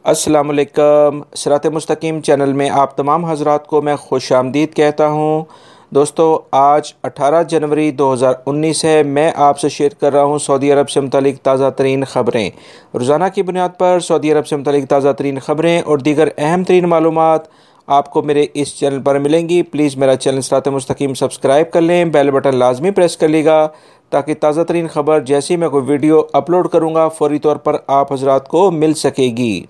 अस्सलामुअलैकुम। सिरात मुस्तकीम चैनल में आप तमाम हज़रात को मैं खुश आमदीद कहता हूँ। दोस्तों, आज 18 जनवरी 2019 है। मैं आपसे शेयर कर रहा हूँ सऊदी अरब से मुतालिक ताज़ा तरीन ख़बरें। रोज़ाना की बुनियाद पर सऊदी अरब से मुतालिक ताज़ा तरीन ख़बरें और दीगर अहम तरीन मालूमात आपको मेरे इस चैनल पर मिलेंगी। प्लीज़ मेरा चैनल सिरात मुस्तकीम सब्सक्राइब कर लें, बेल बटन लाजमी प्रेस कर लीजिएगा ताकि ताज़ा तरीन ख़बर जैसे ही मैं कोई वीडियो अपलोड करूँगा फ़ौरी तौर पर आप हज़रात को मिल सकेगी।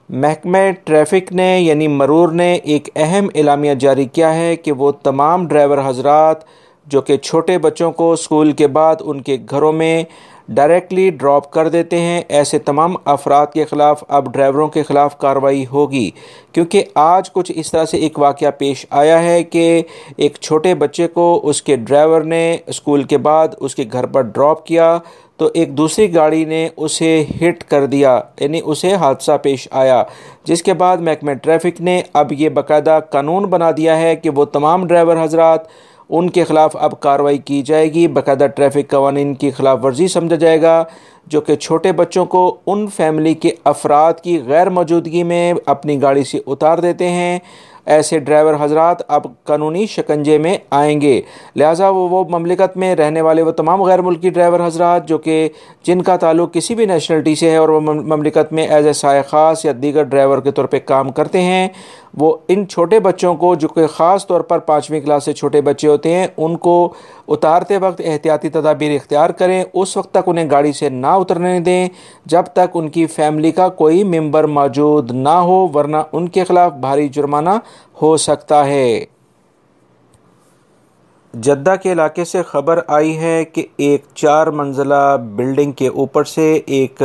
महकमे ट्रैफ़िक ने यानी मरूर ने एक अहम एलामिया जारी किया है कि वो तमाम ड्राइवर हज़रात जो कि छोटे बच्चों को स्कूल के बाद उनके घरों में डायरेक्टली ड्रॉप कर देते हैं, ऐसे तमाम अफराद के ख़िलाफ़ अब ड्राइवरों के ख़िलाफ़ कार्रवाई होगी। क्योंकि आज कुछ इस तरह से एक वाक़या पेश आया है कि एक छोटे बच्चे को उसके ड्राइवर ने स्कूल के बाद उसके घर पर ड्रॉप किया तो एक दूसरी गाड़ी ने उसे हिट कर दिया, यानी उसे हादसा पेश आया, जिसके बाद महकमे ट्रैफ़िक ने अब ये बाकायदा कानून बना दिया है कि वो तमाम ड्राइवर हज़रात उनके ख़िलाफ़ अब कार्रवाई की जाएगी। बाकायदा ट्रैफ़िक कवानीन की ख़िलाफ़ वर्जी समझा जाएगा जो कि छोटे बच्चों को उन फैमिली के अफराद की गैर मौजूदगी में अपनी गाड़ी से उतार देते हैं। ऐसे ड्राइवर हज़रात अब कानूनी शिकंजे में आएंगे। लिहाजा वो ममलिकत में रहने वाले वो तमाम गैर मुल्की ड्राइवर हज़रात जो कि जिनका ताल्लुक़ किसी भी नेशनलिटी से है और वो ममलिकत में एज ए साय ख़ास या दीगर ड्राइवर के तौर पे काम करते हैं, वो इन छोटे बच्चों को जो कि ख़ास तौर पर 5वीं क्लास से छोटे बच्चे होते हैं उनको उतारते वक्त एहतियाती तदाबीर इख्तियार करें। उस वक्त तक उन्हें गाड़ी से ना उतरने दें जब तक उनकी फ़ैमिली का कोई मेंबर मौजूद ना हो, वरना उनके ख़िलाफ़ भारी जुर्माना हो सकता है। जद्दा के इलाके से ख़बर आई है कि एक 4 मंजिला बिल्डिंग के ऊपर से एक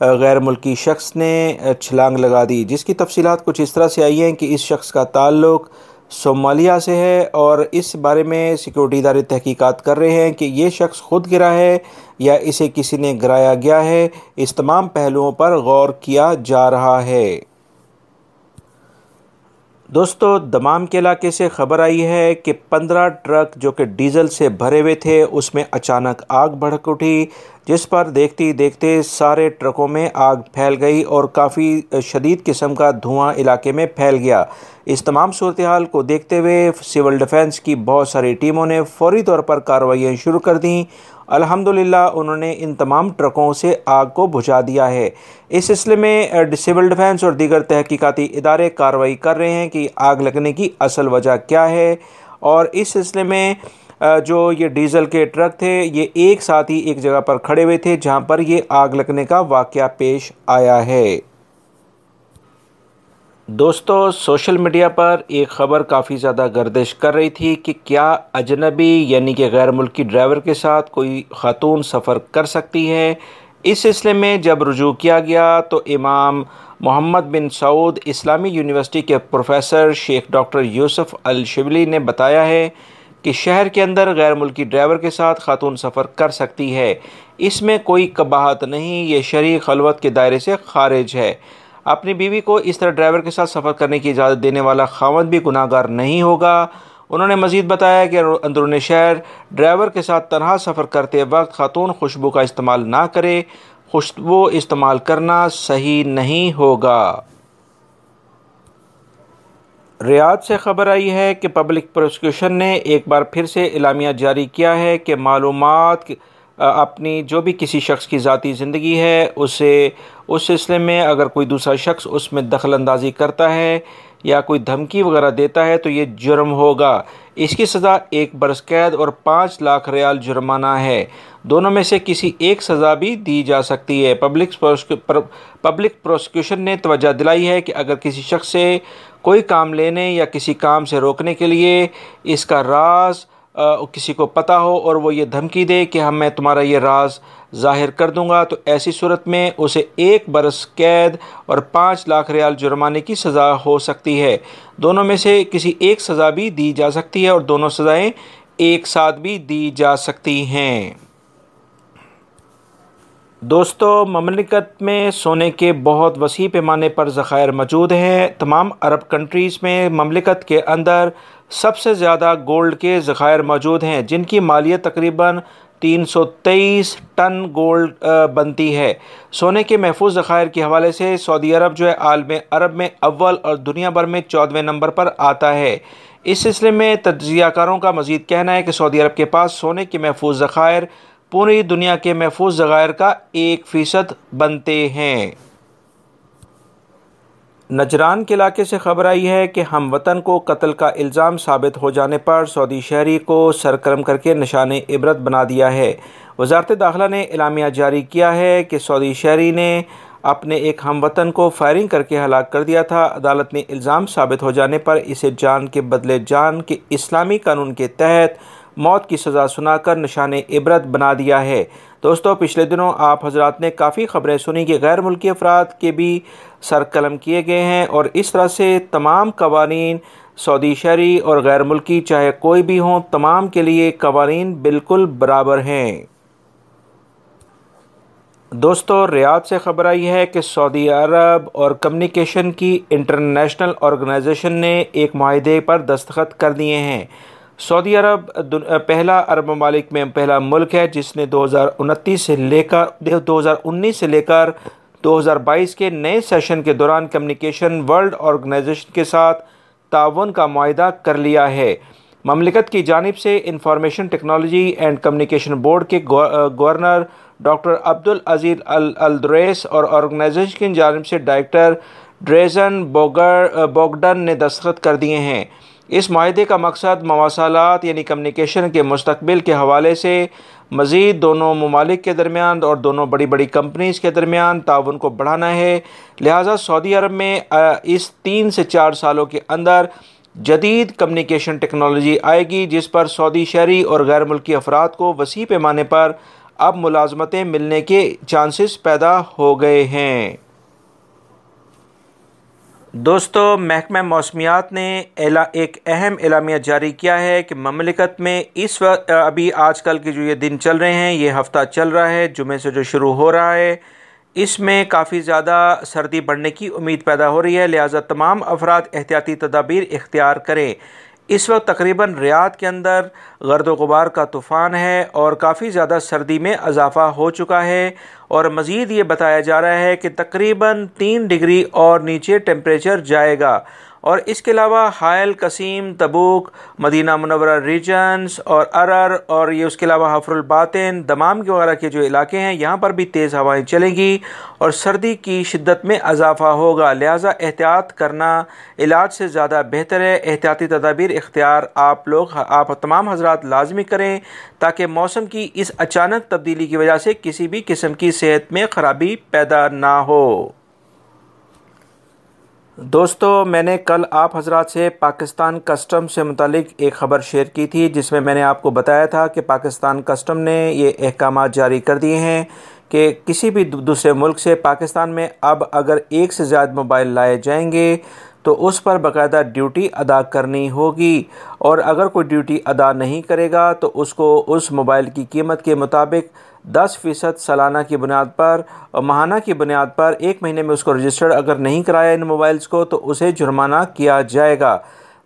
गैर मुल्की शख्स ने छलांग लगा दी, जिसकी तफसीलात कुछ इस तरह से आई हैं कि इस शख्स का ताल्लुक़ सोमालिया से है और इस बारे में सिक्योरिटी इदारे तहकीकात कर रहे हैं कि ये शख्स खुद गिरा है या इसे किसी ने गिराया गया है। इस तमाम पहलुओं पर गौर किया जा रहा है। दोस्तों, दमाम के इलाके से ख़बर आई है कि 15 ट्रक जो कि डीज़ल से भरे हुए थे उसमें अचानक आग भड़क उठी, जिस पर देखते ही देखते सारे ट्रकों में आग फैल गई और काफ़ी शदीद किस्म का धुआं इलाके में फैल गया। इस तमाम सूरत हाल को देखते हुए सिविल डिफेंस की बहुत सारी टीमों ने फ़ौरी तौर पर कार्रवाइयाँ शुरू कर दी। अल्हम्दुलिल्लाह उन्होंने इन तमाम ट्रकों से आग को बुझा दिया है। इस सिलसिले में सिविल डिफेंस और दीगर तहकीकाती इदारे कार्रवाई कर रहे हैं कि आग लगने की असल वजह क्या है। और इस सिलसिले में जो ये डीज़ल के ट्रक थे ये एक साथ ही एक जगह पर खड़े हुए थे जहां पर ये आग लगने का वाक़या पेश आया है। दोस्तों, सोशल मीडिया पर एक ख़बर काफ़ी ज़्यादा गर्दिश कर रही थी कि क्या अजनबी यानी कि गैर मुल्की ड्राइवर के साथ कोई ख़ातून सफ़र कर सकती है। इस सिलसिले में जब रुजू किया गया तो इमाम मोहम्मद बिन सऊद इस्लामी यूनिवर्सिटी के प्रोफेसर शेख डॉक्टर यूसुफ अल शिबली ने बताया है कि शहर के अंदर गैर मुल्की ड्राइवर के साथ खातून सफ़र कर सकती है। इसमें कोई कबाहत नहीं, ये शरई खलवत के दायरे से खारिज है। अपनी बीवी को इस तरह ड्राइवर के साथ सफ़र करने की इजाज़त देने वाला खावंद भी गुनाहगार नहीं होगा। उन्होंने मज़ीद बताया कि अंदरूनी शहर ड्राइवर के साथ तनहा सफ़र करते वक्त खातून खुशबू का इस्तेमाल ना करे। खुशबू इस्तेमाल करना सही नहीं होगा। रियाद से ख़बर आई है कि पब्लिक प्रोसिक्यूशन ने एक बार फिर से एलामिया जारी किया है कि मालूमात अपनी जो भी किसी शख्स की ज़ाती ज़िंदगी है उसे उस सिलसिले में अगर कोई दूसरा शख्स उसमें दखल अंदाज़ी करता है या कोई धमकी वगैरह देता है तो ये जुर्म होगा। इसकी सज़ा 1 बरस कैद और 5 लाख रियाल जुर्माना है। दोनों में से किसी एक सज़ा भी दी जा सकती है। पब्लिक प्रोसिक्यूशन ने तवज्जो दिलाई है कि अगर किसी शख्स से कोई काम लेने या किसी काम से रोकने के लिए इसका राज किसी को पता हो और वो ये धमकी दे कि मैं तुम्हारा ये राज ज़ाहिर कर दूंगा, तो ऐसी सूरत में उसे 1 बरस कैद और 5 लाख रियाल जुर्माने की सज़ा हो सकती है। दोनों में से किसी एक सज़ा भी दी जा सकती है और दोनों सज़ाएं एक साथ भी दी जा सकती हैं। दोस्तों, ममलिकत में सोने के बहुत वसी पैमाने पर ज़खायर मौजूद हैं। तमाम अरब कंट्रीज़ में ममलिकत के अंदर सबसे ज़्यादा गोल्ड के ज़खायर मौजूद हैं जिनकी मालियत तकरीबन 323 टन गोल्ड बनती है। सोने के महफूज ज़खायर के हवाले से सऊदी अरब जो है आलम अरब में अव्वल और दुनिया भर में 14वें नंबर पर आता है। इस सिलसिले में तज्ज़ियाकारों का मज़ीद कहना है कि सऊदी अरब के पास सोने के महफूज ज़खायर पूरी दुनिया के महफूज ज़खायर का 1% बनते हैं। नजरान के इलाके से खबर आई है कि हम वतन को कत्ल का इल्ज़ाम साबित हो जाने पर सऊदी शहरी को सरकर्म करके निशाने इबरत बना दिया है। वज़ारत दाखिला ने एलामिया जारी किया है कि सऊदी शहरी ने अपने एक हमवतन को फायरिंग करके हलाक कर दिया था। अदालत ने इल्ज़ाम साबित हो जाने पर इसे जान के बदले जान के इस्लामी कानून के तहत मौत की सज़ा सुनाकर निशाने इबरत बना दिया है। दोस्तों, पिछले दिनों आप हजरात ने काफ़ी ख़बरें सुनी कि गैर मुल्की अफराद के भी सर कलम किए गए हैं और इस तरह से तमाम कवानीन सऊदी शहरी और गैर मुल्की चाहे कोई भी हों, तमाम के लिए कवानीन बिल्कुल बराबर हैं। दोस्तों, रियाद से खबर आई है कि सऊदी अरब और कम्युनिकेशन की इंटरनेशनल ऑर्गेनाइजेशन ने एक मुआहदे पर दस्तखत कर दिए हैं। सऊदी अरब पहला अरब ममालिक में पहला मुल्क है जिसने 2019 से लेकर 2022 के नए सेशन के दौरान कम्युनिकेशन वर्ल्ड ऑर्गेनाइजेशन के साथ ताउन का मुआहदा कर लिया है। ममलिकत की जानिब से information technology and communication board के गवर्नर डॉक्टर अब्दुल अजीज अल दुरैस और ऑर्गेनाइजेशन की जानिब से डायरेक्टर ड्रेजन बोगडन ने दस्तखत कर दिए हैं। इस मुआहदे का मकसद मवासालात यानी कम्युनिकेशन के मुस्तकबिल के हवाले से मज़ीद दोनों ममालिक के दरमियान और दोनों बड़ी बड़ी कंपनीज़ के दरमियान ताउन को बढ़ाना है। लिहाजा सऊदी अरब में इस 3 से 4 सालों के अंदर जदीद कम्युनिकेशन टेक्नोलॉजी आएगी जिस पर सऊदी शहरी और गैर मुल्की अफराद को वसी पैमाने पर अब मुलाजमतें मिलने के चांसेस पैदा हो गए हैं। दोस्तों, महकमा मौसमियात ने एक अहम एलामिया जारी किया है कि ममलिकत में इस वक्त अभी आजकल के जो ये दिन चल रहे हैं, ये हफ़्ता चल रहा है जुमे से जो शुरू हो रहा है, इसमें काफ़ी ज़्यादा सर्दी बढ़ने की उम्मीद पैदा हो रही है। लिहाजा तमाम अफराद एहतियाती तदाबीर इख्तियार करें। इस वक्त तकरीबन रियाद के अंदर गर्द गुबार का तूफ़ान है और काफ़ी ज़्यादा सर्दी में इजाफ़ा हो चुका है और मज़ीद ये बताया जा रहा है कि तकरीबन 3 डिग्री और नीचे टेम्परेचर जाएगा। और इसके अलावा हायल, कसीम, तबूक, मदीना मुनव्वरा रीजन्स और अरर और ये उसके अलावा हफरुल बातिन, दमाम वगैरह के जो इलाके हैं यहाँ पर भी तेज़ हवाएं चलेंगी और सर्दी की शिद्दत में इजाफ़ा होगा। लिहाजा एहतियात करना इलाज से ज़्यादा बेहतर है। एहतियाती तदाबीर इख्तियार आप तमाम हजरात लाजमी करें ताकि मौसम की इस अचानक तब्दीली की वजह से किसी भी किस्म की सेहत में ख़राबी पैदा ना हो। दोस्तों, मैंने कल आप हजरात से पाकिस्तान कस्टम से मुतालिक एक ख़बर शेयर की थी जिसमें मैंने आपको बताया था कि पाकिस्तान कस्टम ने ये अहकाम जारी कर दिए हैं कि किसी भी दूसरे मुल्क से पाकिस्तान में अब अगर एक से ज़्यादा मोबाइल लाए जाएंगे तो उस पर बाकायदा ड्यूटी अदा करनी होगी और अगर कोई ड्यूटी अदा नहीं करेगा तो उसको उस मोबाइल की कीमत के मुताबिक 10% सालाना की बुनियाद पर और माहाना की बुनियाद पर 1 महीने में उसको रजिस्टर्ड अगर नहीं कराया इन मोबाइल्स को तो उसे जुर्माना किया जाएगा।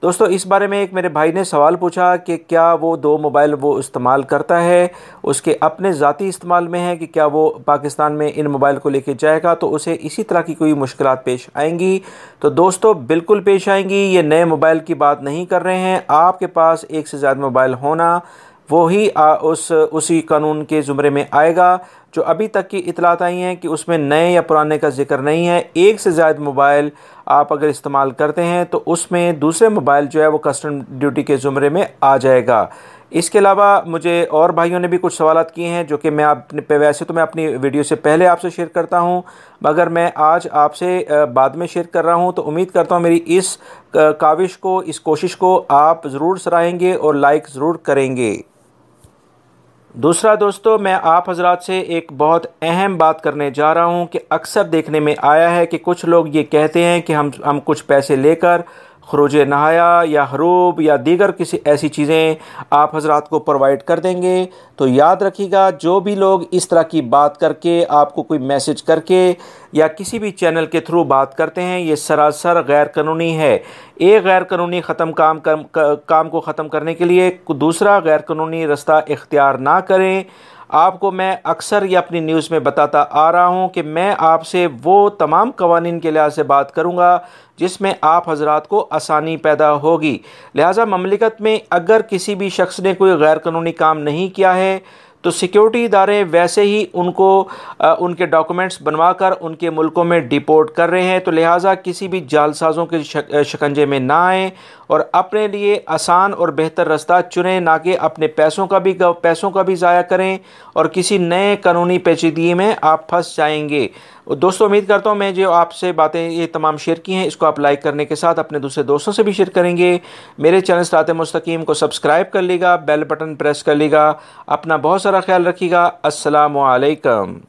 दोस्तों, इस बारे में एक मेरे भाई ने सवाल पूछा कि क्या वो 2 मोबाइल वो इस्तेमाल करता है, उसके अपने ज़ाती इस्तेमाल में है कि क्या वो पाकिस्तान में इन मोबाइल को लेके जाएगा तो उसे इसी तरह की कोई मुश्किलात पेश आएंगी। तो दोस्तों, बिल्कुल पेश आएंगी। ये नए मोबाइल की बात नहीं कर रहे हैं। आपके पास एक से ज़्यादा मोबाइल होना वो ही उसी कानून के ज़ुमरे में आएगा। जो अभी तक की इतलात आई हैं कि उसमें नए या पुराने का जिक्र नहीं है। एक से ज़्यादा मोबाइल आप अगर इस्तेमाल करते हैं तो उसमें दूसरे मोबाइल जो है वो कस्टम ड्यूटी के ज़ुमरे में आ जाएगा। इसके अलावा मुझे और भाइयों ने भी कुछ सवालात किए हैं जो कि मैं वैसे तो मैं अपनी वीडियो से पहले आपसे शेयर करता हूं, मगर मैं आज आपसे बाद में शेयर कर रहा हूं। तो उम्मीद करता हूं मेरी इस काविश को, इस कोशिश को आप ज़रूर सराहेंगे और लाइक ज़रूर करेंगे। दूसरा दोस्तों, मैं आप हजरात से एक बहुत अहम बात करने जा रहा हूं कि अक्सर देखने में आया है कि कुछ लोग ये कहते हैं कि हम कुछ पैसे लेकर खरूज नहाया या हरूब या दीगर किसी ऐसी चीज़ें आप हजरात को प्रोवाइड कर देंगे। तो याद रखिएगा, जो भी लोग इस तरह की बात करके आपको कोई मैसेज करके या किसी भी चैनल के थ्रू बात करते हैं, ये सरासर गैर कानूनी है। एक गैर कानूनी काम को ख़त्म करने के लिए दूसरा गैर कानूनी रास्ता इख्तियार ना करें। आपको मैं अक्सर ये अपनी न्यूज़ में बताता आ रहा हूँ कि मैं आपसे वो तमाम कवानीन के लिहाज से बात करूँगा जिसमें आप हजरात को आसानी पैदा होगी। लिहाजा ममलिकत में अगर किसी भी शख्स ने कोई गैर कानूनी काम नहीं किया है तो सिक्योरिटी इदारे वैसे ही उनको उनके डॉक्यूमेंट्स बनवाकर उनके मुल्कों में डिपोर्ट कर रहे हैं। तो लिहाजा किसी भी जालसाज़ों के शिकंजे में ना आएँ और अपने लिए आसान और बेहतर रास्ता चुनें, ना कि अपने पैसों का भी ज़ाया करें और किसी नए कानूनी पेचीदगी में आप फंस जाएंगे। दोस्तों, उम्मीद करता हूँ मैं जो आपसे बातें ये तमाम शेयर की हैं, इसको आप लाइक करने के साथ अपने दूसरे दोस्तों से भी शेयर करेंगे। मेरे चैनल सिरात मुस्तकीम को सब्सक्राइब कर लीजिएगा, बेल बटन प्रेस कर लीजिएगा। अपना बहुत सारा ख्याल रखिएगा। अस्सलामु अलैकुम।